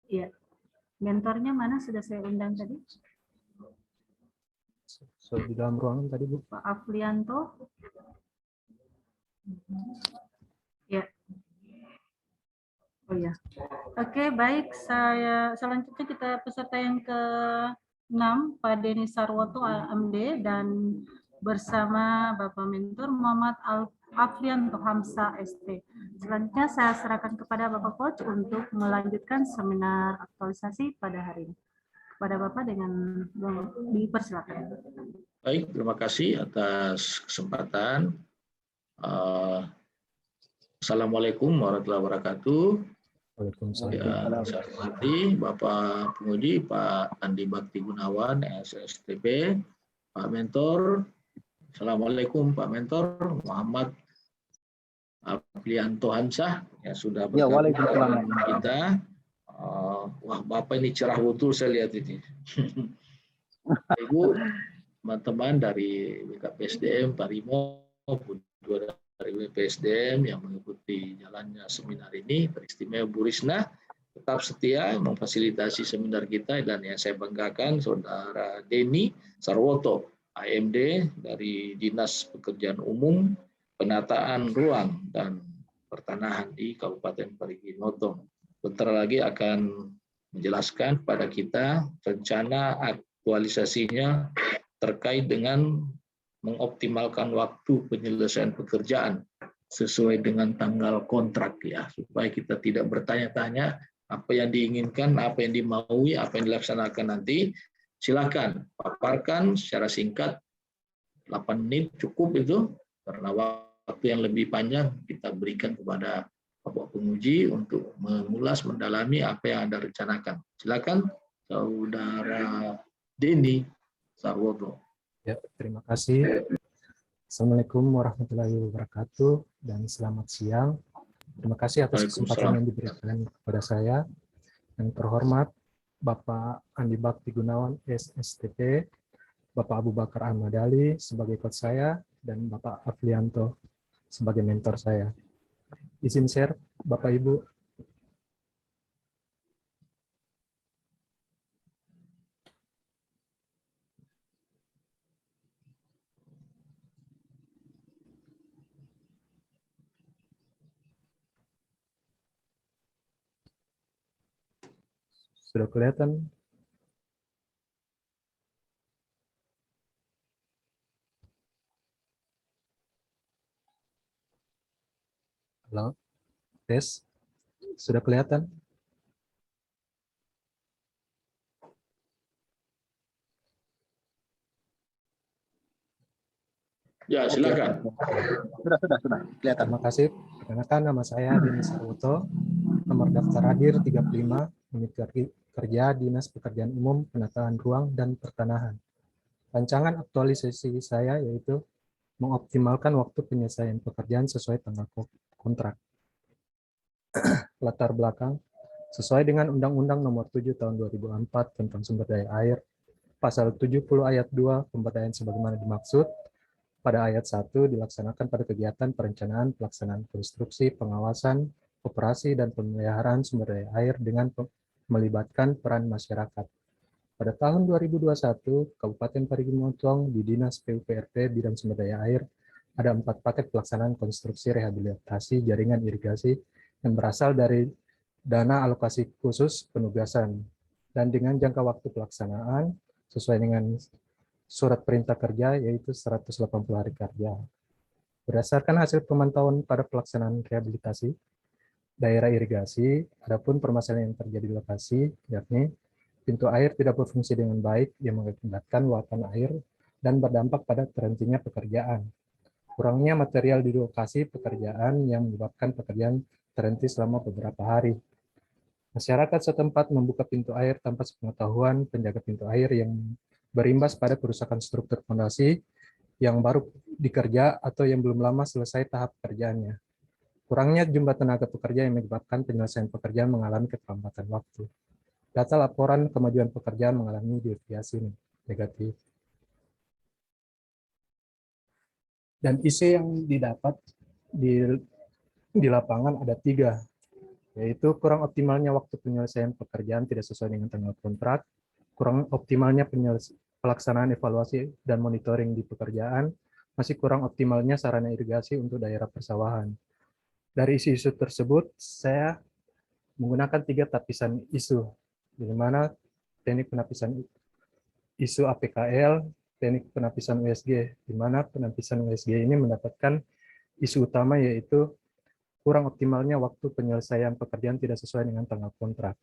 Iya. Mentornya mana sudah saya undang tadi? So, di dalam ruangan tadi, Bu. Pak Afrianto. Ya. Oh ya. Oke, baik. Selanjutnya kita peserta yang ke-6, Pak Denny Sarwoto, AMD, dan bersama Bapak Mentor Muhammad Afrianto Hamsa, ST. Selanjutnya saya serahkan kepada Bapak Coach untuk melanjutkan seminar aktualisasi pada hari ini. Kepada Bapak dengan dipersilakan. Baik, terima kasih atas kesempatan. Assalamualaikum warahmatullahi wabarakatuh. Waalaikumsalam. Ya, saya hormati Bapak Penguji, Pak Andi Bakti Gunawan, SSTP, Pak Mentor. Assalamualaikum Pak Mentor, Muhammad Afrianto Hamsah, yang sudah bergabung dengan kita. Wah, Bapak ini cerah betul saya lihat ini. Ibu, teman-teman dari BKPSDM, Pak Rimo, dari BPSDM yang mengikuti jalannya seminar ini, teristimewa Bu Risna, tetap setia memfasilitasi seminar kita, dan yang saya banggakan Saudara Denny Sarwoto, AMD dari Dinas Pekerjaan Umum, Penataan Ruang dan Pertanahan di Kabupaten Parigi Motong. Bentar lagi akan menjelaskan kepada kita rencana aktualisasinya terkait dengan mengoptimalkan waktu penyelesaian pekerjaan sesuai dengan tanggal kontrak, ya, supaya kita tidak bertanya-tanya apa yang diinginkan, apa yang dimaui, apa yang dilaksanakan nanti. Silakan paparkan secara singkat, 8 menit cukup itu, karena waktu yang lebih panjang kita berikan kepada Bapak Penguji untuk mengulas, mendalami apa yang Anda rencanakan. Silakan Saudara Denny Sarwoto. Ya, terima kasih. Assalamualaikum warahmatullahi wabarakatuh dan selamat siang. Terima kasih atas kesempatan yang diberikan kepada saya. Yang terhormat Bapak Andi Bakti Gunawan, SSTP, Bapak Abu Bakar Ahmad Ali sebagai coach saya, dan Bapak Afrianto sebagai mentor saya. Izin share, Bapak Ibu. Sudah kelihatan? Halo, tes. Sudah kelihatan? Ya, silakan. Sudah. Kelihatan. Terima kasih. Perkenalkan, nama saya Denny Sarwoto. Nomor daftar hadir 35, unit kerja Dinas Pekerjaan Umum, Penataan Ruang dan Pertanahan. Rancangan aktualisasi saya yaitu mengoptimalkan waktu penyelesaian pekerjaan sesuai tanggal kontrak. Latar belakang, sesuai dengan Undang-Undang Nomor 7 Tahun 2004 tentang Sumber Daya Air, Pasal 70 Ayat 2, pemberdayaan sebagaimana dimaksud, pada ayat 1 dilaksanakan pada kegiatan perencanaan, pelaksanaan konstruksi, pengawasan, operasi, dan pemeliharaan sumber daya air dengan melibatkan peran masyarakat. Pada tahun 2021, Kabupaten Parigi Motong di Dinas PUPRT Bidang Sumber Daya Air ada 4 paket pelaksanaan konstruksi rehabilitasi jaringan irigasi yang berasal dari dana alokasi khusus penugasan, dan dengan jangka waktu pelaksanaan sesuai dengan surat perintah kerja yaitu 180 hari kerja. Berdasarkan hasil pemantauan pada pelaksanaan rehabilitasi daerah irigasi, adapun permasalahan yang terjadi di lokasi, yakni pintu air tidak berfungsi dengan baik yang mengakibatkan luapan air dan berdampak pada terhentinya pekerjaan. Kurangnya material di lokasi pekerjaan yang menyebabkan pekerjaan terhenti selama beberapa hari. Masyarakat setempat membuka pintu air tanpa sepengetahuan penjaga pintu air yang berimbas pada kerusakan struktur fondasi yang baru dikerja atau yang belum lama selesai tahap pekerjaannya. Kurangnya jumlah tenaga pekerja yang menyebabkan penyelesaian pekerjaan mengalami keterlambatan waktu. Data laporan kemajuan pekerjaan mengalami deviasi negatif. Dan isu yang didapat di lapangan ada 3, yaitu kurang optimalnya waktu penyelesaian pekerjaan tidak sesuai dengan tanggal kontrak, kurang optimalnya pelaksanaan evaluasi dan monitoring di pekerjaan, masih kurang optimalnya sarana irigasi untuk daerah persawahan. Dari isu-isu tersebut, saya menggunakan 3 tapisan isu, di mana teknik penapisan isu APKL, teknik penapisan USG, di mana penapisan USG ini mendapatkan isu utama yaitu kurang optimalnya waktu penyelesaian pekerjaan tidak sesuai dengan tanggal kontrak.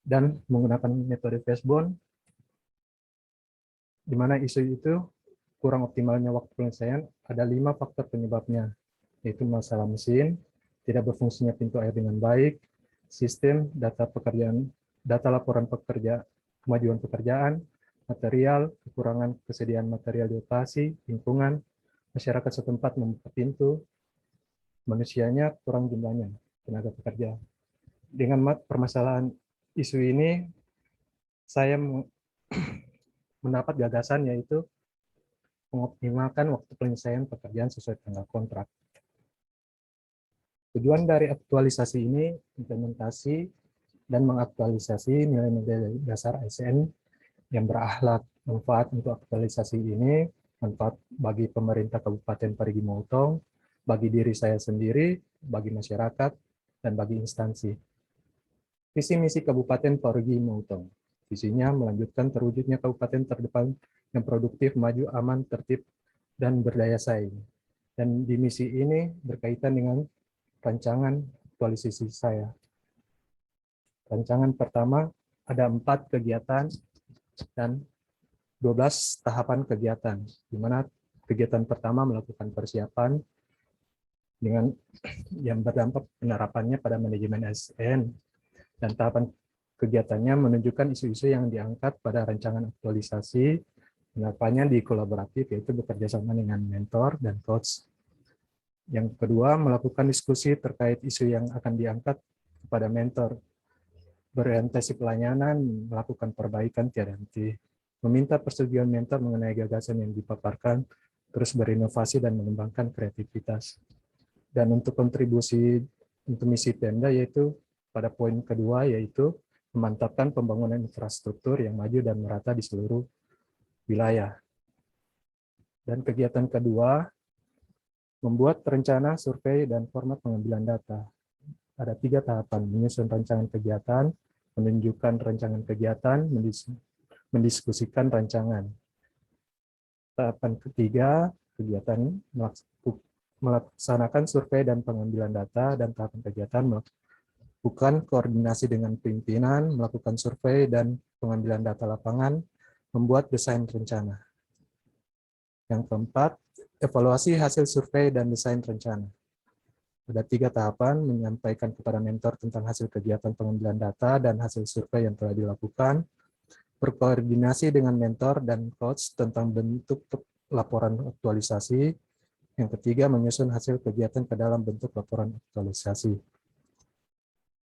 Dan menggunakan metode Fishbone, di mana isu itu kurang optimalnya waktu penyelesaian ada 5 faktor penyebabnya, yaitu masalah mesin, tidak berfungsinya pintu air dengan baik, sistem, data pekerjaan, data laporan pekerja, kemajuan pekerjaan, material, kekurangan kesediaan material di lokasi, lingkungan, masyarakat setempat membuka pintu, manusianya kurang jumlahnya, tenaga pekerja. Dengan permasalahan isu ini, saya mendapat gagasan yaitu mengoptimalkan waktu penyelesaian pekerjaan sesuai tanggal kontrak. Tujuan dari aktualisasi ini implementasi dan mengaktualisasi nilai-nilai dasar ASN yang berakhlak. Manfaat untuk aktualisasi ini manfaat bagi pemerintah Kabupaten Parigi Motong, bagi diri saya sendiri, bagi masyarakat, dan bagi instansi. Visi misi Kabupaten Parigi Motong. Visinya melanjutkan terwujudnya kabupaten terdepan yang produktif, maju, aman, tertib, dan berdaya saing. Dan di misi ini berkaitan dengan rancangan aktualisasi saya. Rancangan pertama ada 4 kegiatan dan 12 tahapan kegiatan, di mana kegiatan pertama melakukan persiapan dengan yang berdampak penerapannya pada manajemen ASN, dan tahapan kegiatannya menunjukkan isu-isu yang diangkat pada rancangan aktualisasi, penerapannya di kolaboratif, yaitu bekerja sama dengan mentor dan coach. Yang kedua, melakukan diskusi terkait isu yang akan diangkat kepada mentor, berorientasi pelayanan, melakukan perbaikan tiada henti, meminta persetujuan mentor mengenai gagasan yang dipaparkan, terus berinovasi dan mengembangkan kreativitas. Dan untuk kontribusi untuk misi Pemda yaitu pada poin kedua, yaitu memantapkan pembangunan infrastruktur yang maju dan merata di seluruh wilayah. Dan kegiatan kedua, membuat rencana, survei, dan format pengambilan data. Ada 3 tahapan, menyusun rancangan kegiatan, menunjukkan rancangan kegiatan, mendiskusikan rancangan. Tahapan ketiga, kegiatan melaksanakan survei dan pengambilan data, dan tahapan kegiatan melakukan koordinasi dengan pimpinan, melakukan survei dan pengambilan data lapangan, membuat desain rencana. Yang keempat, evaluasi hasil survei dan desain rencana. Ada 3 tahapan, menyampaikan kepada mentor tentang hasil kegiatan pengambilan data dan hasil survei yang telah dilakukan, berkoordinasi dengan mentor dan coach tentang bentuk laporan aktualisasi. Yang ketiga, menyusun hasil kegiatan ke dalam bentuk laporan aktualisasi.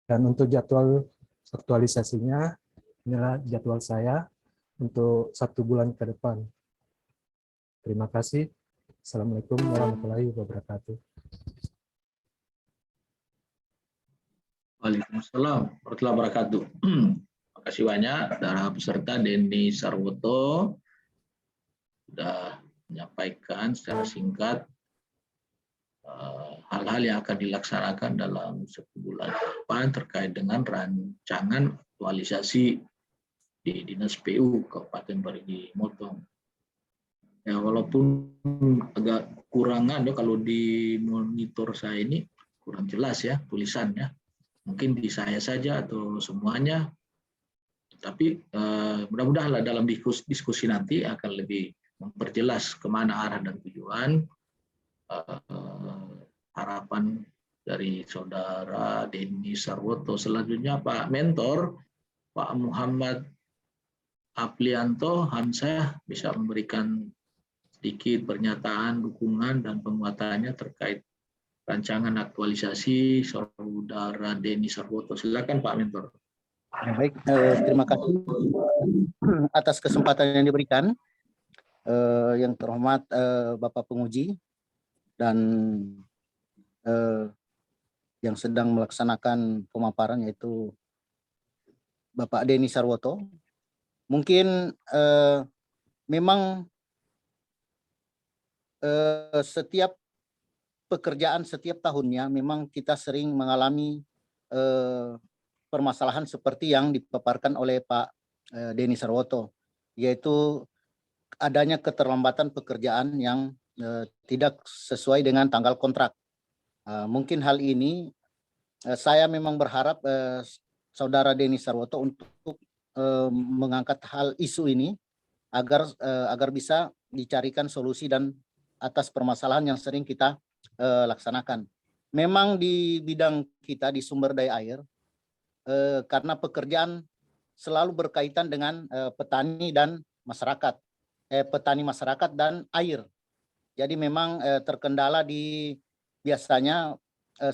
Dan untuk jadwal aktualisasinya, inilah jadwal saya untuk 1 bulan ke depan. Terima kasih. Assalamualaikum warahmatullahi wabarakatuh. Waalaikumsalam warahmatullahi wabarakatuh. Terima kasih banyak para peserta. Denny Sarwoto sudah menyampaikan secara singkat hal-hal yang akan dilaksanakan dalam 1 bulan ke depan terkait dengan rancangan aktualisasi di Dinas PU Kabupaten Parigi Motong. Ya, walaupun agak kurangan ya, kalau di monitor saya ini kurang jelas ya tulisannya. Mungkin di saya saja atau semuanya. Tapi mudah-mudahan dalam diskusi nanti akan lebih memperjelas kemana arah dan tujuan harapan dari saudara Denny Sarwoto. Selanjutnya Pak Mentor, Pak Muhammad Aplianto Hamzah bisa memberikan sedikit pernyataan dukungan dan penguatannya terkait rancangan aktualisasi saudara Denny Sarwoto. Silakan Pak Mentor. Baik, terima kasih atas kesempatan yang diberikan. Yang terhormat Bapak Penguji dan yang sedang melaksanakan pemaparan, yaitu Bapak Denny Sarwoto. Mungkin memang setiap pekerjaan setiap tahunnya memang kita sering mengalami permasalahan seperti yang dipaparkan oleh Pak Denny Sarwoto, yaitu adanya keterlambatan pekerjaan yang tidak sesuai dengan tanggal kontrak. Mungkin hal ini saya memang berharap Saudara Denny Sarwoto untuk mengangkat hal isu ini agar bisa dicarikan solusi dan atas permasalahan yang sering kita laksanakan. Memang di bidang kita di sumber daya air, karena pekerjaan selalu berkaitan dengan petani dan masyarakat, petani masyarakat dan air. Jadi memang terkendala di biasanya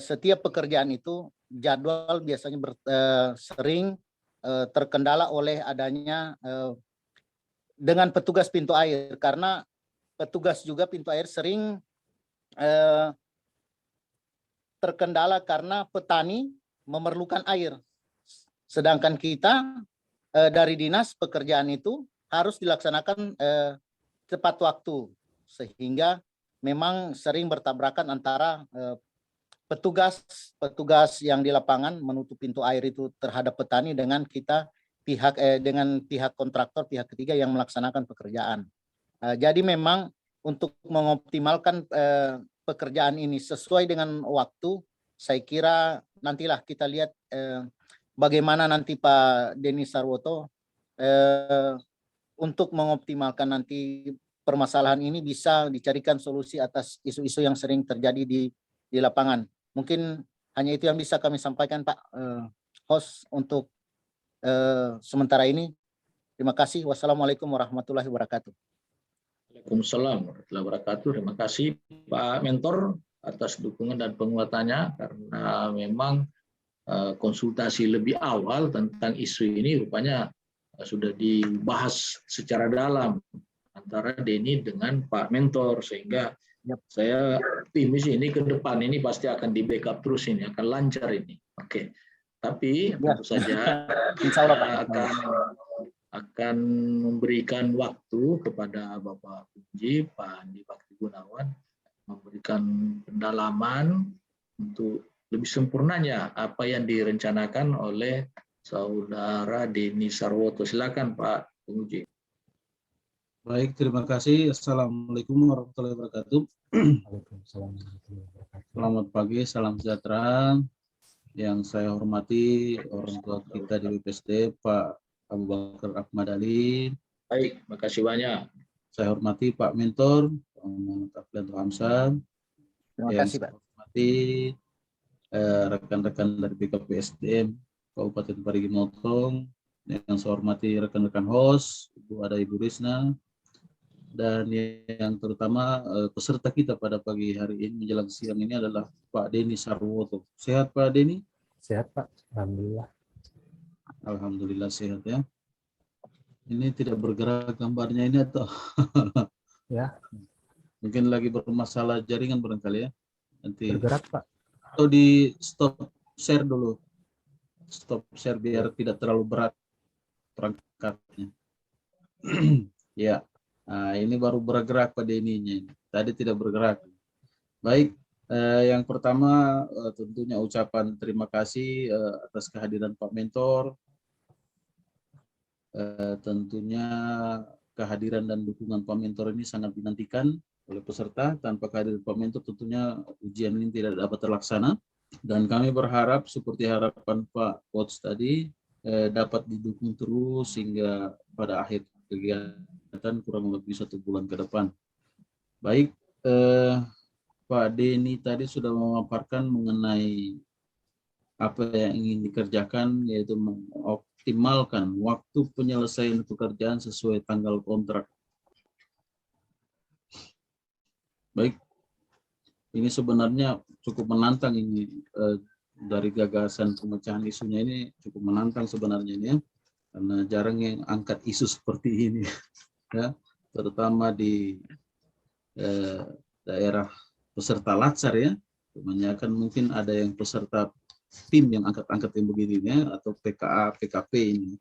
setiap pekerjaan itu jadwal biasanya sering terkendala oleh adanya dengan petugas pintu air, karena petugas juga pintu air sering terkendala karena petani memerlukan air. Sedangkan kita dari dinas pekerjaan itu harus dilaksanakan tepat waktu, sehingga memang sering bertabrakan antara petugas yang di lapangan menutup pintu air itu terhadap petani dengan kita dengan pihak kontraktor, pihak ketiga yang melaksanakan pekerjaan. Jadi memang untuk mengoptimalkan pekerjaan ini sesuai dengan waktu, saya kira nantilah kita lihat bagaimana nanti Pak Denny Sarwoto untuk mengoptimalkan nanti permasalahan ini bisa dicarikan solusi atas isu-isu yang sering terjadi di lapangan. Mungkin hanya itu yang bisa kami sampaikan, Pak host, untuk sementara ini. Terima kasih. Wassalamualaikum warahmatullahi wabarakatuh. Waalaikumsalam warahmatullahi wabarakatuh. Terima kasih Pak Mentor atas dukungan dan penguatannya, karena memang konsultasi lebih awal tentang isu ini rupanya sudah dibahas secara dalam antara Denny dengan Pak Mentor, sehingga saya optimis ini ke depan ini pasti akan di backup terus, ini akan lancar ini. Oke. Tapi tentu saja kita akan memberikan waktu kepada Bapak Kunji, Pak Andi Bakti Gunawan, memberikan pendalaman untuk lebih sempurnanya apa yang direncanakan oleh Saudara Denny Sarwoto. Silakan Pak Kunji. Baik, terima kasih. Assalamualaikum warahmatullahi wabarakatuh. Selamat pagi, salam sejahtera. Yang saya hormati orang tua kita di BPSD, Pak Abu Bakar Ahmad Ali. Baik, makasih banyak. Saya hormati Pak Mentor, Pak Muhammad Aflan Hamzah. Terima kasih, Pak. Saya hormati rekan-rekan dari BKPSDM Kabupaten Parigi Motong. Yang saya hormati rekan-rekan host, Ibu Risna. Dan yang terutama peserta kita pada pagi hari ini menjelang siang ini adalah Pak Denny Sarwoto. Sehat Pak Denny? Sehat Pak, alhamdulillah. Alhamdulillah sehat ya. Ini tidak bergerak gambarnya ini atau? Ya. Mungkin lagi bermasalah jaringan barangkali ya. Nanti. Bergerak Pak. Atau di stop share dulu. Stop share biar tidak terlalu berat perangkatnya. Ya. Nah, ini baru bergerak pada ininya. Tadi tidak bergerak. Baik, yang pertama tentunya ucapan terima kasih atas kehadiran Pak Mentor. Tentunya kehadiran dan dukungan Pak Mentor ini sangat dinantikan oleh peserta. Tanpa kehadiran Pak Mentor tentunya ujian ini tidak dapat terlaksana. Dan kami berharap seperti harapan Pak Coach tadi dapat didukung terus hingga pada akhir kegiatan kurang lebih 1 bulan ke depan. Baik, Pak Denny tadi sudah memaparkan mengenai apa yang ingin dikerjakan, yaitu mengoptimalkan waktu penyelesaian pekerjaan sesuai tanggal kontrak. Baik, ini sebenarnya cukup menantang ini dari gagasan pemecahan isunya ini cukup menantang sebenarnya ini ya. Karena jarang yang angkat isu seperti ini, ya, terutama di daerah peserta latsar ya, Kebanyakan mungkin ada yang peserta tim yang angkat-angkat yang begini ya, atau PKA, PKP ini.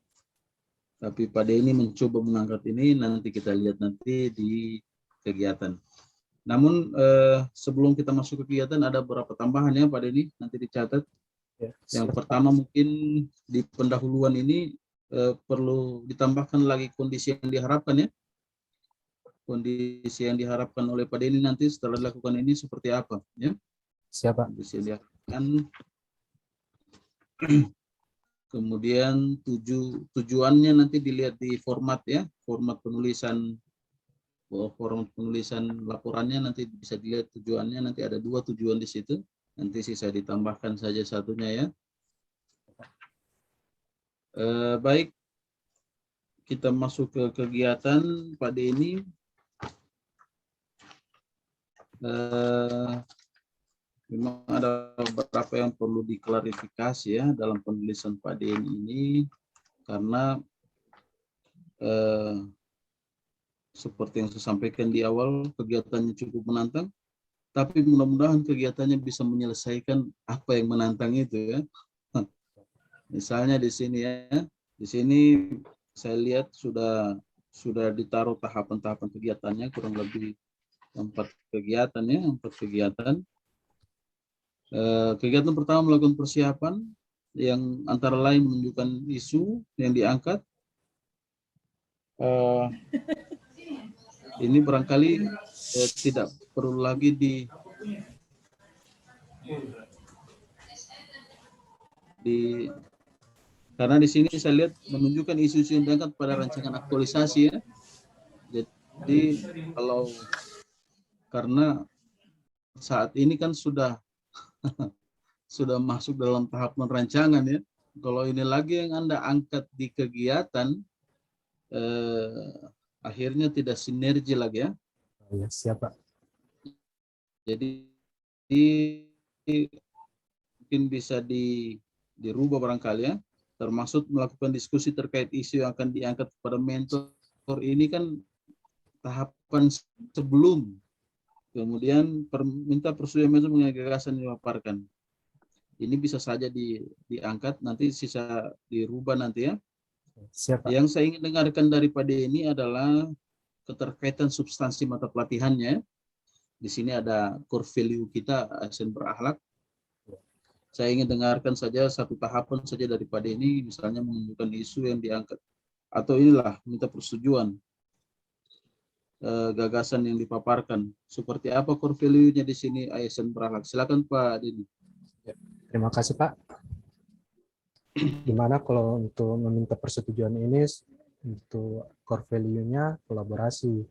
Tapi Pak Denny mencoba mengangkat ini, nanti kita lihat nanti di kegiatan. Namun sebelum kita masuk ke kegiatan ada beberapa tambahan ya Pak Denny, nanti dicatat. Ya, Yang pertama mungkin di pendahuluan ini perlu ditambahkan lagi kondisi yang diharapkan ya. Kondisi yang diharapkan oleh Pak Denny nanti setelah dilakukan ini seperti apa ya. siapa? Kondisi yang diharapkan. Kemudian tujuannya nanti dilihat di format ya, format penulisan laporannya nanti bisa dilihat tujuannya, nanti ada 2 tujuan di situ. Nanti sisa ditambahkan saja satunya ya. Baik, kita masuk ke kegiatan Pak Denny. Memang ada beberapa yang perlu diklarifikasi ya dalam penulisan Pak Denny ini, karena seperti yang saya sampaikan di awal, kegiatannya cukup menantang, tapi mudah-mudahan kegiatannya bisa menyelesaikan apa yang menantang itu ya. Misalnya di sini ya, di sini saya lihat sudah ditaruh tahapan-tahapan kegiatannya, kurang lebih 4 kegiatan ya, 4 kegiatan. Kegiatan pertama melakukan persiapan yang antara lain menunjukkan isu yang diangkat. Ini barangkali tidak perlu lagi karena di sini saya lihat menunjukkan isu-isu yang diangkat pada rancangan aktualisasi ya. Jadi kalau karena saat ini kan sudah masuk dalam tahap rancangan ya. Kalau ini lagi yang Anda angkat di kegiatan, akhirnya tidak sinergi lagi ya. Ya, siapa? Jadi mungkin bisa dirubah barangkali ya, termasuk melakukan diskusi terkait isu yang akan diangkat pada mentor. Ini kan tahapan sebelum kemudian minta persetujuan mentor mengenai gagasan yang dipaparkan. Ini bisa saja diangkat, nanti sisa dirubah nanti ya. Siapa? Yang saya ingin dengarkan daripada ini adalah keterkaitan substansi mata pelatihannya. Di sini ada core value kita, ASN berakhlak. Saya ingin dengarkan saja satu tahapan saja daripada ini, misalnya menunjukkan isu yang diangkat. Atau inilah, minta persetujuan gagasan yang dipaparkan. Seperti apa core value-nya di sini ASN berakhlak. Silakan Pak Denny. Terima kasih Pak. Gimana kalau untuk meminta persetujuan ini untuk core value-nya kolaborasi,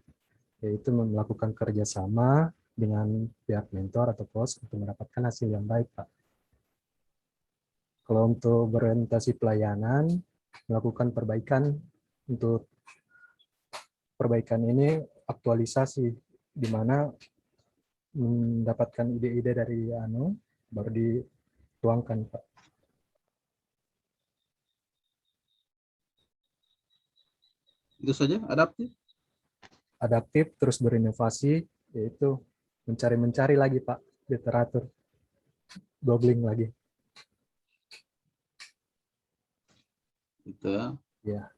yaitu melakukan kerjasama dengan pihak mentor atau coach untuk mendapatkan hasil yang baik Pak. Kalau untuk berorientasi pelayanan, melakukan perbaikan, untuk perbaikan ini aktualisasi, di mana mendapatkan ide-ide dari baru dituangkan Pak. Itu saja, adaptif. Adaptif terus berinovasi, yaitu mencari lagi Pak, literatur, googling lagi. Gitu. Ya.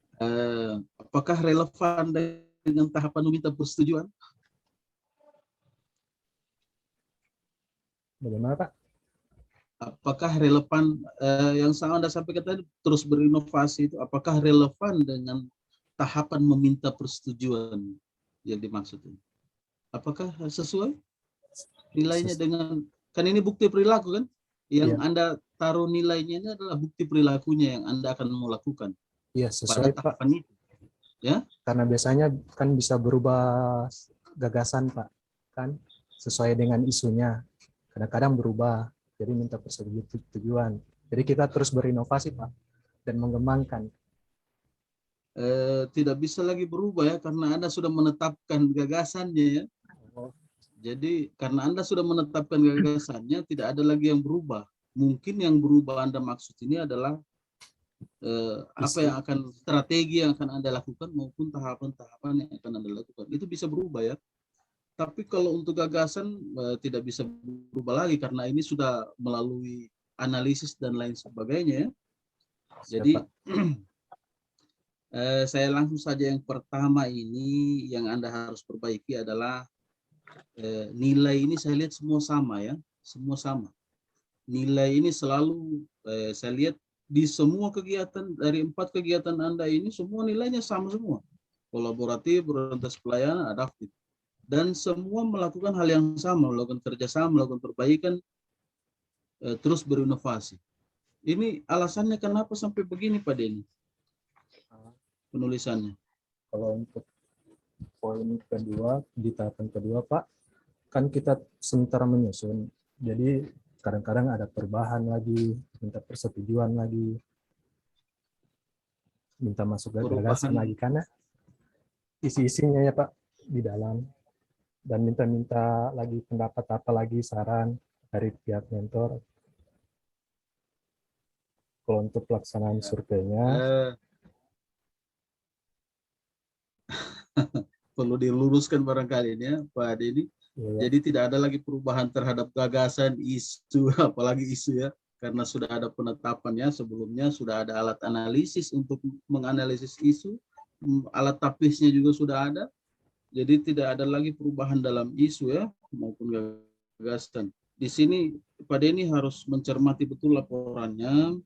Apakah relevan dengan tahapan meminta persetujuan? Bagaimana Pak? Apakah relevan yang Anda sampaikan tadi terus berinovasi itu, apakah relevan dengan tahapan meminta persetujuan yang dimaksud ini? Apakah sesuai nilainya dengan, kan ini bukti perilaku kan? Yang Anda taruh nilainya ini adalah bukti perilakunya yang Anda akan mau lakukan. Iya, sesuai pada tahapan itu. Ya? Karena biasanya kan bisa berubah gagasan Pak, kan sesuai dengan isunya. Kadang-kadang berubah, jadi minta persetujuan. Jadi kita terus berinovasi Pak dan mengembangkan. Tidak bisa lagi berubah ya, karena Anda sudah menetapkan gagasannya ya. Jadi karena Anda sudah menetapkan gagasannya, tidak ada lagi yang berubah. Mungkin yang berubah Anda maksud ini adalah apa yang akan, strategi yang akan Anda lakukan maupun tahapan-tahapan yang akan Anda lakukan. Itu bisa berubah ya. Tapi kalau untuk gagasan tidak bisa berubah lagi karena ini sudah melalui analisis dan lain sebagainya ya. Jadi saya langsung saja yang pertama ini yang Anda harus perbaiki adalah nilai ini saya lihat semua sama ya, semua sama. Nilai ini selalu saya lihat di semua kegiatan, dari 4 kegiatan Anda ini semua nilainya sama semua. Kolaboratif, berorientasi pelayanan, adaptif. Dan semua melakukan hal yang sama, melakukan kerjasama, melakukan perbaikan, terus berinovasi. Ini alasannya kenapa sampai begini Pak Denny? Penulisannya. Kalau untuk poin kedua, di tahapan kedua Pak, kan kita sementara menyusun. Jadi kadang-kadang ada perubahan lagi, minta persetujuan lagi, minta masuk ke gagasan lagi, karena isi-isinya ya Pak di dalam, dan minta-minta lagi pendapat apa lagi, saran dari pihak mentor. Kalau untuk pelaksanaan surveinya, perlu diluruskan barangkali ini ya Pak Denny. ya, Jadi tidak ada lagi perubahan terhadap gagasan, isu, apalagi isu ya, karena sudah ada penetapannya. Sebelumnya sudah ada alat analisis untuk menganalisis isu, alat tapisnya juga sudah ada. Jadi tidak ada lagi perubahan dalam isu ya maupun gagasan. Di sini Pak Denny harus mencermati betul laporannya.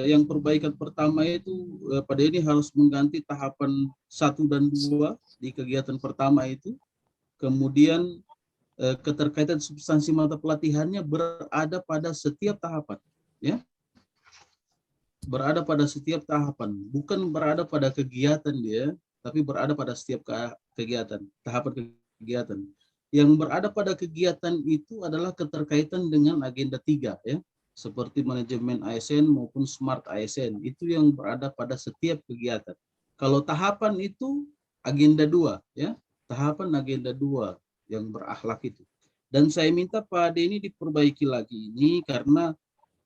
Yang perbaikan pertama itu Pak Denny harus mengganti tahapan 1 dan 2 di kegiatan pertama itu. Kemudian keterkaitan substansi mata pelatihannya berada pada setiap tahapan, ya, berada pada setiap tahapan, bukan berada pada kegiatan dia, tapi berada pada setiap kegiatan, tahapan kegiatan. Yang berada pada kegiatan itu adalah keterkaitan dengan agenda 3, ya, seperti manajemen ASN maupun smart ASN, itu yang berada pada setiap kegiatan. Kalau tahapan itu agenda 2, ya. Tahapan agenda 2 yang berakhlak itu. Dan saya minta Pak Denny diperbaiki lagi ini karena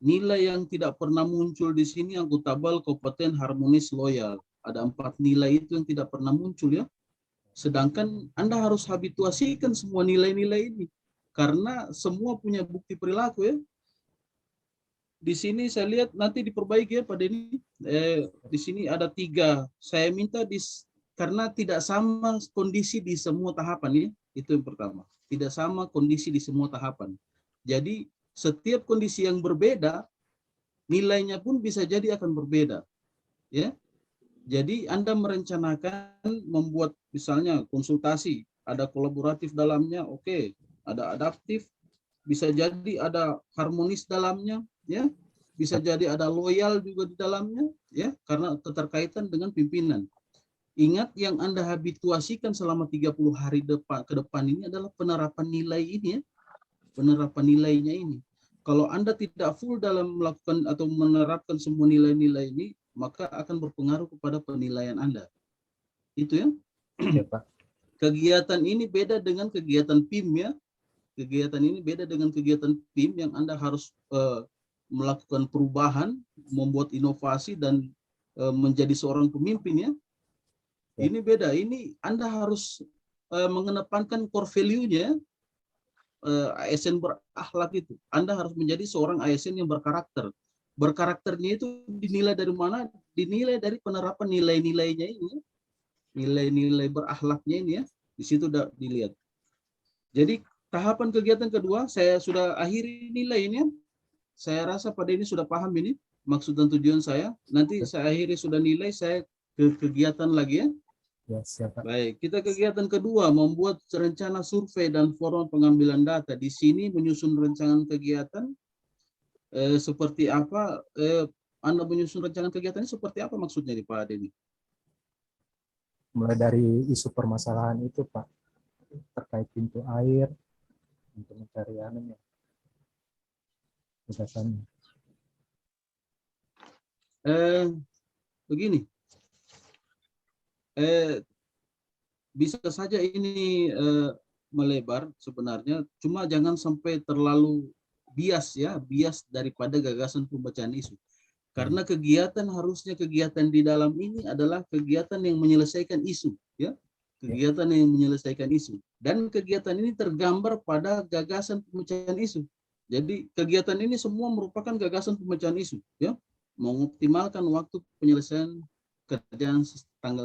nilai yang tidak pernah muncul di sini akuntabel, kompeten, harmonis, loyal. Ada 4 nilai itu yang tidak pernah muncul ya. Sedangkan Anda harus habituasikan semua nilai-nilai ini karena semua punya bukti perilaku ya. Di sini saya lihat nanti diperbaiki ya Pak Denny. Di sini ada 3. Saya minta karena tidak sama kondisi di semua tahapan ya, itu yang pertama. Tidak sama kondisi di semua tahapan. Jadi setiap kondisi yang berbeda, nilainya pun bisa jadi akan berbeda. Ya, jadi Anda merencanakan membuat misalnya konsultasi, ada kolaboratif dalamnya, oke, ada adaptif, bisa jadi ada harmonis dalamnya, ya, bisa jadi ada loyal juga di dalamnya, ya, karena keterkaitan dengan pimpinan. Ingat yang Anda habituasikan selama 30 hari ke depan ini adalah penerapan nilai ini ya. Penerapan nilainya ini. Kalau Anda tidak full dalam melakukan atau menerapkan semua nilai-nilai ini, maka akan berpengaruh kepada penilaian Anda. Itu ya. Ya, Pak. Kegiatan ini beda dengan kegiatan PIM ya. Kegiatan ini beda dengan kegiatan PIM yang Anda harus melakukan perubahan, membuat inovasi dan menjadi seorang pemimpin ya. Ini beda, ini Anda harus mengedepankan core value-nya, ASN berakhlak itu. Anda harus menjadi seorang ASN yang berkarakter. Berkarakternya itu dinilai dari mana? Dinilai dari penerapan nilai-nilainya ini. Nilai-nilai berakhlaknya ini ya, di situ udah dilihat. Jadi tahapan kegiatan kedua, saya sudah akhiri nilai ini. Saya rasa pada ini sudah paham ini maksud dan tujuan saya. Nanti saya akhiri sudah nilai, saya ke kegiatan lagi ya. Ya, siap, Pak. Baik, kita kegiatan kedua membuat rencana survei dan forum pengambilan data. Di sini menyusun rancangan kegiatan seperti apa? Anda menyusun rancangan kegiatan ini seperti apa maksudnya nih Pak Denny? Mulai dari isu permasalahan itu Pak, terkait pintu air untuk mencari anunya, gagasannya. Begini. Bisa saja ini melebar sebenarnya, cuma jangan sampai terlalu bias ya, bias daripada gagasan pembacaan isu. Karena kegiatan harusnya kegiatan di dalam ini adalah kegiatan yang menyelesaikan isu ya. kegiatan yang menyelesaikan isu. Dan kegiatan ini tergambar pada gagasan pemecahan isu. Jadi kegiatan ini semua merupakan gagasan pemecahan isu, ya, mengoptimalkan waktu penyelesaian kerjaan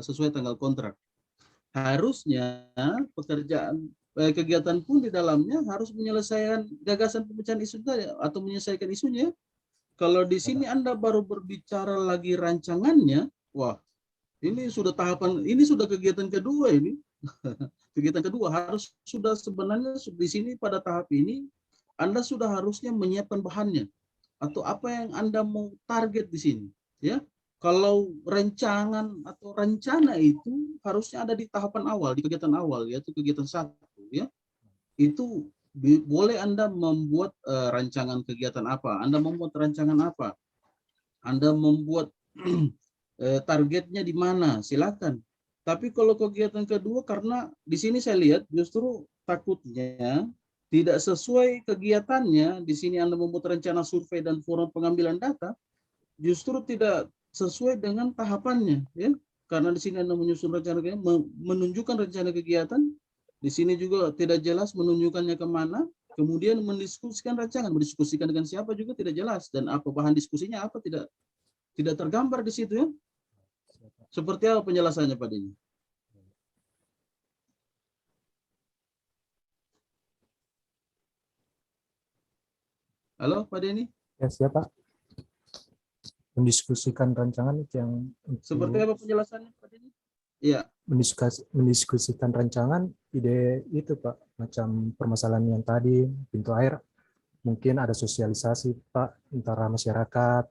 sesuai tanggal kontrak. Harusnya kegiatan pun di dalamnya harus menyelesaikan gagasan pemecahan isu tadi atau menyelesaikan isunya. Kalau di sini Anda baru berbicara lagi rancangannya, wah, ini sudah tahapan, ini sudah kegiatan kedua ini. Kegiatan kedua harus sudah sebenarnya di sini pada tahap ini Anda sudah harusnya menyiapkan bahannya atau apa yang Anda mau target di sini, ya. Kalau rancangan atau rencana itu harusnya ada di tahapan awal, di kegiatan awal, yaitu kegiatan 1, ya. Itu boleh Anda membuat rancangan kegiatan apa, Anda membuat rancangan apa, Anda membuat targetnya di mana, silakan. Tapi kalau kegiatan kedua, karena di sini saya lihat justru takutnya tidak sesuai kegiatannya, di sini Anda membuat rencana survei dan forum pengambilan data, justru tidak sesuai dengan tahapannya, ya. Karena di sini Anda menyusun rencana kegiatan, menunjukkan rencana kegiatan, di sini juga tidak jelas menunjukkannya kemana, kemudian mendiskusikan rancangan, mendiskusikan dengan siapa juga tidak jelas, dan apa bahan diskusinya apa tidak tergambar di situ, ya. Seperti apa penjelasannya Pak Denny? Halo Pak Denny? Ya, siapa? Mendiskusikan rancangan itu yang Seperti apa penjelasannya Pak Denny? Iya. Mendiskusikan rancangan ide itu Pak, macam permasalahan yang tadi pintu air, mungkin ada sosialisasi Pak antara masyarakat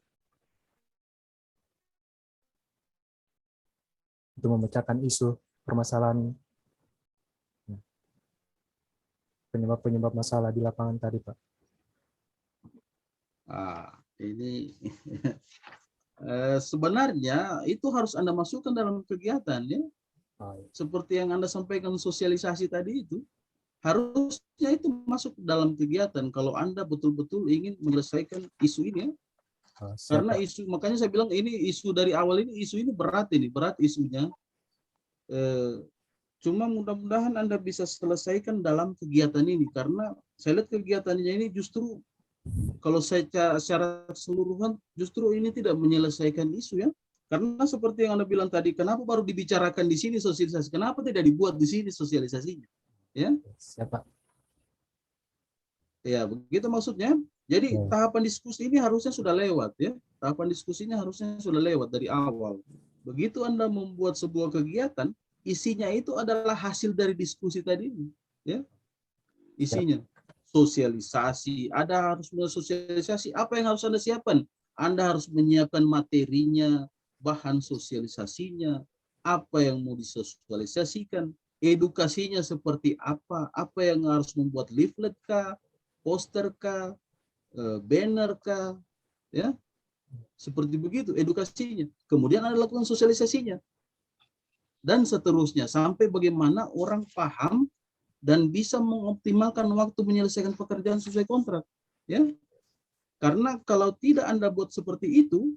untuk memecahkan isu permasalahan penyebab masalah di lapangan tadi Pak. Ini sebenarnya itu harus Anda masukkan dalam kegiatan, ya. Seperti yang Anda sampaikan sosialisasi tadi itu, harusnya itu masuk dalam kegiatan kalau Anda betul-betul ingin menyelesaikan isu ini, ya. Karena isu, makanya saya bilang ini isu dari awal ini, isu ini berat isunya. Cuma mudah-mudahan Anda bisa selesaikan dalam kegiatan ini, karena saya lihat kegiatannya ini justru kalau saya secara keseluruhan justru ini tidak menyelesaikan isu, ya. Karena seperti yang Anda bilang tadi, kenapa baru dibicarakan di sini sosialisasi? Kenapa tidak dibuat di sini sosialisasinya? Ya. Siapa? Ya, begitu maksudnya. Jadi tahapan diskusi ini harusnya sudah lewat, ya. Tahapan diskusinya harusnya sudah lewat dari awal. Begitu Anda membuat sebuah kegiatan, isinya itu adalah hasil dari diskusi tadi, ya. Isinya sosialisasi, Anda harus sosialisasi. Apa yang harus Anda siapkan? Anda harus menyiapkan materinya, bahan sosialisasinya, apa yang mau disosialisasikan, edukasinya seperti apa yang harus membuat leaflet kah, poster kah, banner kah, ya, seperti begitu edukasinya. Kemudian Anda lakukan sosialisasinya, dan seterusnya sampai bagaimana orang paham dan bisa mengoptimalkan waktu menyelesaikan pekerjaan sesuai kontrak, ya. Karena kalau tidak Anda buat seperti itu,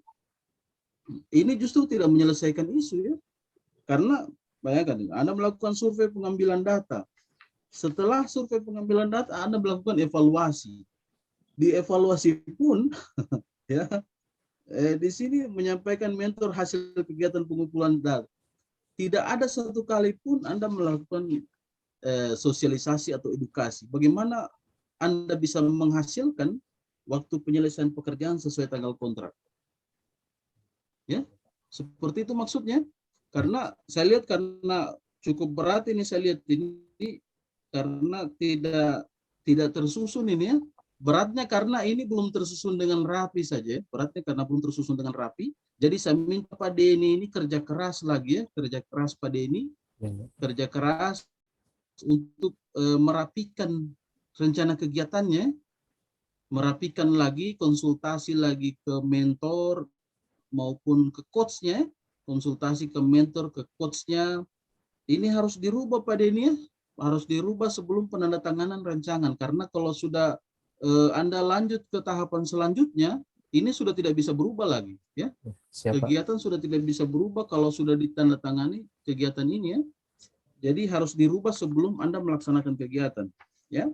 ini justru tidak menyelesaikan isu, ya. Karena bayangkan Anda melakukan survei pengambilan data. Setelah survei pengambilan data, Anda melakukan evaluasi. Di evaluasi pun, ya, di sini menyampaikan mentor hasil kegiatan pengumpulan data. Tidak ada satu kali pun Anda melakukan sosialisasi atau edukasi. Bagaimana Anda bisa menghasilkan waktu penyelesaian pekerjaan sesuai tanggal kontrak? Ya, seperti itu maksudnya. Karena saya lihat karena cukup berat ini, saya lihat ini karena tidak tersusun ini, ya. Beratnya karena ini belum tersusun dengan rapi saja. Beratnya karena belum tersusun dengan rapi. Jadi saya minta Pak Denny ini kerja keras lagi, ya. Kerja keras Pak Denny. Kerja keras untuk merapikan rencana kegiatannya. Merapikan lagi, konsultasi lagi ke mentor maupun ke coachnya. Konsultasi ke mentor, ke coachnya. Ini harus dirubah Pak Denny, ya. Harus dirubah sebelum penandatanganan rancangan. Karena kalau sudah Anda lanjut ke tahapan selanjutnya, ini sudah tidak bisa berubah lagi, ya. Siapa? Kegiatan sudah tidak bisa berubah kalau sudah ditandatangani kegiatan ini, ya. Jadi harus dirubah sebelum Anda melaksanakan kegiatan, ya.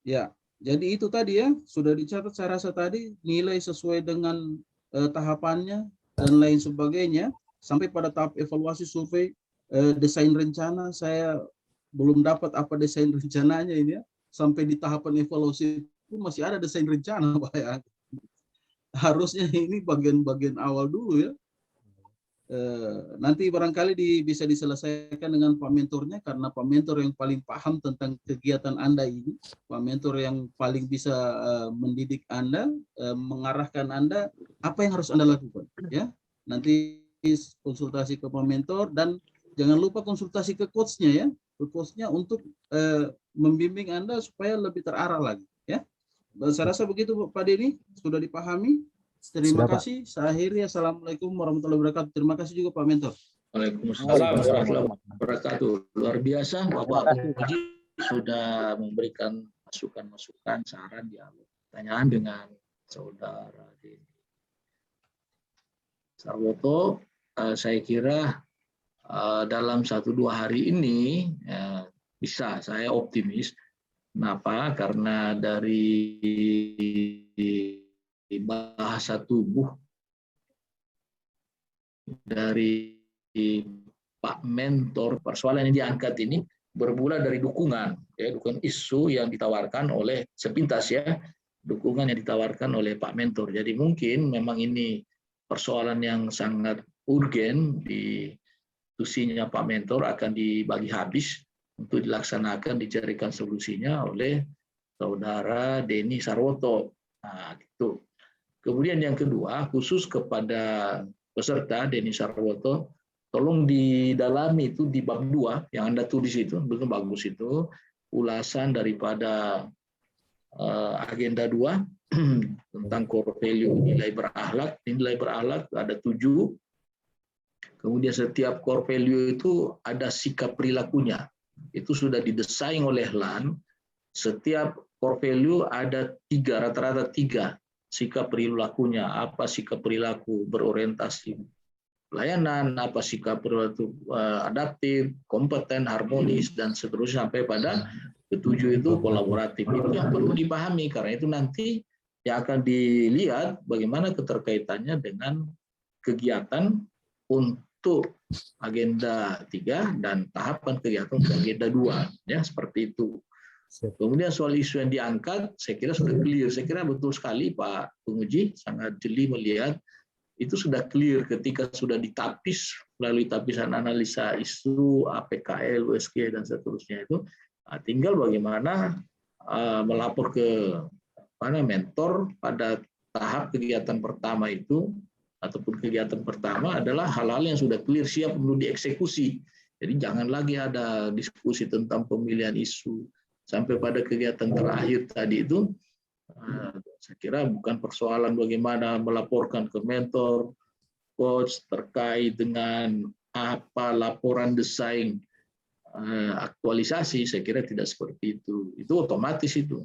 Ya, jadi itu tadi ya, sudah dicatat saya rasa tadi nilai sesuai dengan tahapannya dan lain sebagainya. Sampai pada tahap evaluasi survei desain rencana, saya belum dapat apa desain rencananya ini ya. Sampai di tahapan evaluasi itu masih ada desain rencana, Pak ya. Harusnya ini bagian-bagian awal dulu ya. Nanti barangkali bisa diselesaikan dengan Pak Mentornya, karena Pak Mentor yang paling paham tentang kegiatan Anda ini, Pak Mentor yang paling bisa mendidik Anda, mengarahkan Anda apa yang harus Anda lakukan, ya. Nanti konsultasi ke Pak Mentor dan jangan lupa konsultasi ke coachnya ya, ke coachnya untuk membimbing Anda supaya lebih terarah lagi, ya. Saya rasa begitu Pak Denny, sudah dipahami. Terima Sudah, Pak. kasih. Saya akhiri. Assalamualaikum warahmatullahi wabarakatuh. Terima kasih juga Pak Mentor. Waalaikumsalam warahmatullahi wabarakatuh. Luar biasa Bapak Puji sudah memberikan masukan-masukan, saran, dialog, pertanyaan dengan Saudara Denny Sarwoto. Saya kira dalam 1-2 hari ini bisa, saya optimis. Kenapa? Karena dari bahasa tubuh dari Pak Mentor, persoalan yang diangkat ini bermula dari dukungan, ya, dukungan isu yang ditawarkan oleh sepintas ya, dukungan yang ditawarkan oleh Pak Mentor. Jadi mungkin memang ini persoalan yang sangat urgen, di institusinya Pak Mentor akan dibagi habis untuk dilaksanakan, dicarikan solusinya oleh Saudara Denny Sarwoto. Nah, gitu. Kemudian yang kedua, khusus kepada peserta Denny Sarwoto, tolong didalami itu di bab 2 yang Anda tulis itu, betul bagus itu, ulasan daripada agenda 2 tentang core value nilai berakhlak. Nilai berakhlak ada 7. Kemudian setiap core value itu ada sikap perilakunya. Itu sudah didesain oleh LAN. Setiap core value ada 3, rata-rata 3 sikap perilakunya. Apa sikap perilaku berorientasi pelayanan, apa sikap perilaku adaptif, kompeten, harmonis, dan seterusnya sampai pada ketujuh itu kolaboratif. Itu yang perlu dipahami, karena itu nanti yang akan dilihat bagaimana keterkaitannya dengan kegiatan untuk agenda 3 dan tahapan kegiatan untuk agenda 2, ya, seperti itu. Kemudian soal isu yang diangkat, saya kira sudah clear. Saya kira betul sekali Pak Penguji, sangat jeli melihat itu sudah clear ketika sudah ditapis melalui tapisan analisa isu, APKL, USG, dan seterusnya itu. Nah, tinggal bagaimana melapor ke mentor pada tahap kegiatan pertama itu, ataupun kegiatan pertama adalah hal-hal yang sudah clear, siap untuk dieksekusi. Jadi jangan lagi ada diskusi tentang pemilihan isu. Sampai pada kegiatan terakhir tadi itu, saya kira bukan persoalan bagaimana melaporkan ke mentor, coach terkait dengan apa laporan desain aktualisasi. Saya kira tidak seperti itu. Itu otomatis itu.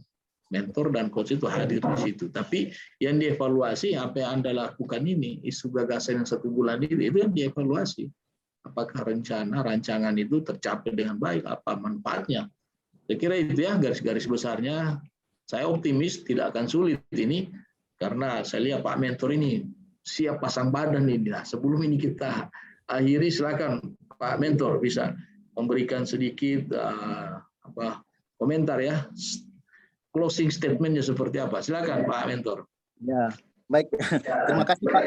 Mentor dan coach itu hadir di situ. Tapi yang dievaluasi, apa yang Anda lakukan ini, isu gagasan yang 1 bulan itu yang dievaluasi. Apakah rancangan itu tercapai dengan baik, apa manfaatnya. Saya kira itu ya garis-garis besarnya. Saya optimis tidak akan sulit ini, karena saya lihat Pak Mentor ini siap pasang badan ini. Nah, sebelum ini kita akhiri, silakan Pak Mentor bisa memberikan sedikit komentar ya, closing statementnya seperti apa. Silakan Pak Mentor. Ya, baik. Terima kasih Pak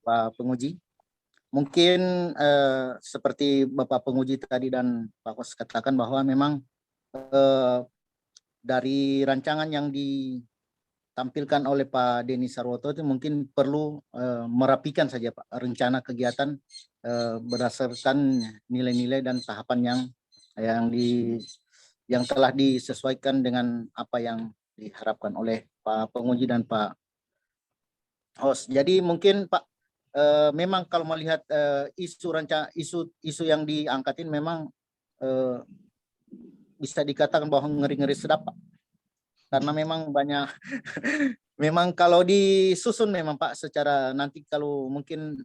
Pak Penguji. Mungkin seperti Bapak Penguji tadi dan Pak Kos katakan bahwa memang dari rancangan yang ditampilkan oleh Pak Denny Sarwoto itu mungkin perlu merapikan saja Pak rencana kegiatan berdasarkan nilai-nilai dan tahapan yang telah disesuaikan dengan apa yang diharapkan oleh Pak Penguji dan Pak Host. Jadi mungkin Pak, memang kalau melihat isu yang diangkatin memang bisa dikatakan bahwa ngeri-ngeri sedap Pak. Karena memang banyak memang kalau disusun memang Pak secara nanti kalau mungkin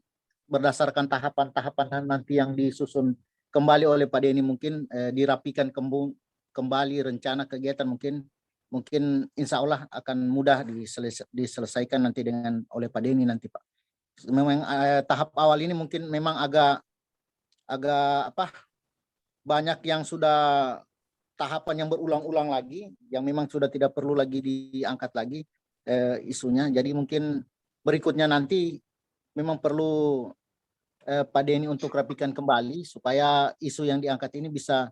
berdasarkan tahapan-tahapan nanti yang disusun kembali oleh Pak Denny, mungkin dirapikan kembali rencana kegiatan, mungkin insya Allah akan mudah diselesaikan nanti oleh Pak Denny nanti, Pak. Memang tahap awal ini mungkin memang agak banyak yang sudah tahapan yang berulang-ulang lagi, yang memang sudah tidak perlu lagi diangkat lagi isunya. Jadi mungkin berikutnya nanti memang perlu Pak Denny untuk rapikan kembali supaya isu yang diangkat ini bisa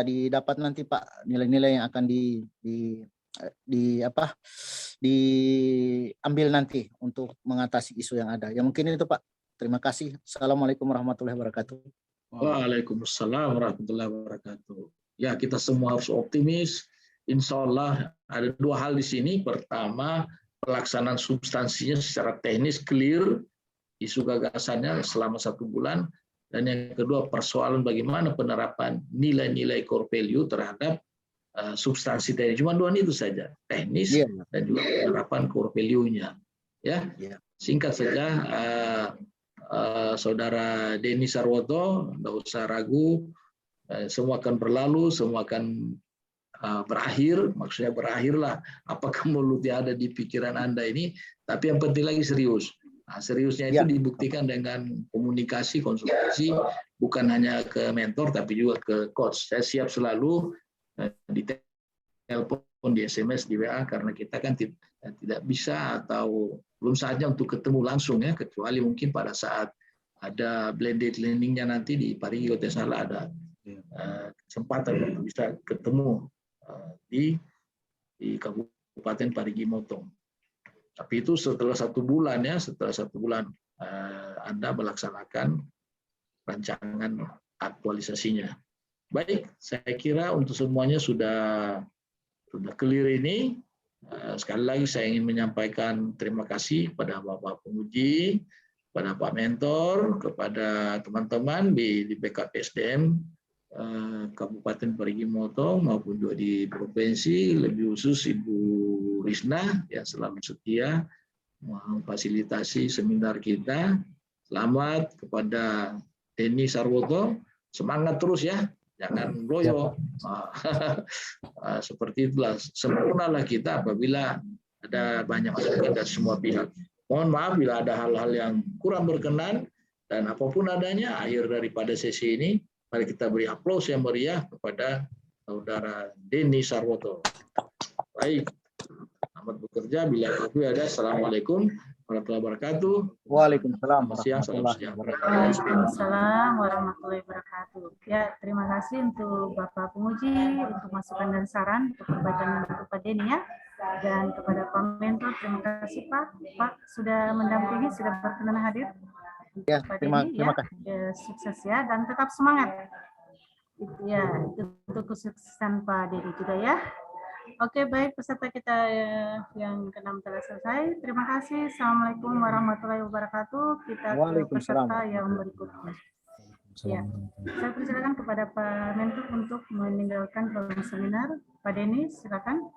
didapat nanti, Pak, nilai-nilai yang akan diambil nanti untuk mengatasi isu yang ada. Ya mungkin itu, Pak. Terima kasih. Assalamualaikum warahmatullahi wabarakatuh. Waalaikumsalam warahmatullahi wabarakatuh. Ya, kita semua harus optimis. Insya Allah ada dua hal di sini. Pertama, pelaksanaan substansinya secara teknis clear, isu gagasannya selama 1 bulan. Dan yang kedua, persoalan bagaimana penerapan nilai-nilai core value terhadap substansi teknis. Cuma dua itu saja, teknis dan juga penerapan core value-nya. Ya, singkat saja, Saudara Denny Sarwoto, tidak usah ragu, semua akan berlalu, semua akan berakhir, maksudnya berakhirlah apa kemulut yang ada di pikiran Anda ini, tapi yang penting lagi serius. Nah, seriusnya itu dibuktikan dengan komunikasi, konsultasi, bukan hanya ke mentor, tapi juga ke coach. Saya siap selalu di telepon, di SMS, di WA, karena kita kan tidak bisa atau belum saatnya untuk ketemu langsung ya, kecuali mungkin pada saat ada blended learning-nya nanti di Parigi Kota Sala ada kesempatan untuk bisa ketemu di Kabupaten Parigi Motong. Tapi itu setelah 1 bulan ya, setelah 1 bulan Anda melaksanakan rancangan aktualisasinya. Baik, saya kira untuk semuanya sudah clear ini. Sekali lagi saya ingin menyampaikan terima kasih kepada Bapak Penguji, kepada Pak Mentor, kepada teman-teman di BKPSDM Kabupaten Parigi Motong maupun juga di provinsi, lebih khusus Ibu Risna yang selalu setia memfasilitasi seminar kita. Selamat kepada Denny Sarwoto, semangat terus ya, jangan loyo. Seperti itulah, sempurnalah kita apabila ada banyak masukan dari semua pihak. Mohon maaf bila ada hal-hal yang kurang berkenan, dan apapun adanya, akhir daripada sesi ini, mari kita beri aplaus yang meriah kepada Saudara Denny Sarwoto. Baik, selamat bekerja. Bila itu ada, Assalamualaikum warahmatullahi wabarakatuh. Waalaikumsalam warahmatullahi wabarakatuh. Waalaikumsalam warahmatullahi wabarakatuh. Ya, terima kasih untuk Bapak Penguji, untuk masukan dan saran, untuk perbaikan untuk Pak Denny ya. Dan kepada Pak Mentor, terima kasih Pak. Pak sudah mendampingi, sudah berkenan hadir. Ya, terima kasih. Ya, sukses ya, dan tetap semangat. Itu ya, itu untuk kesuksesan Pak Denny juga ya. Oke, baik, peserta kita yang ke-6 telah selesai. Terima kasih. Assalamualaikum warahmatullahi wabarakatuh. Kita ke peserta yang berikutnya. Ya, saya persilakan kepada Pak Mentor untuk meninggalkan ruang seminar. Pak Denny, silakan.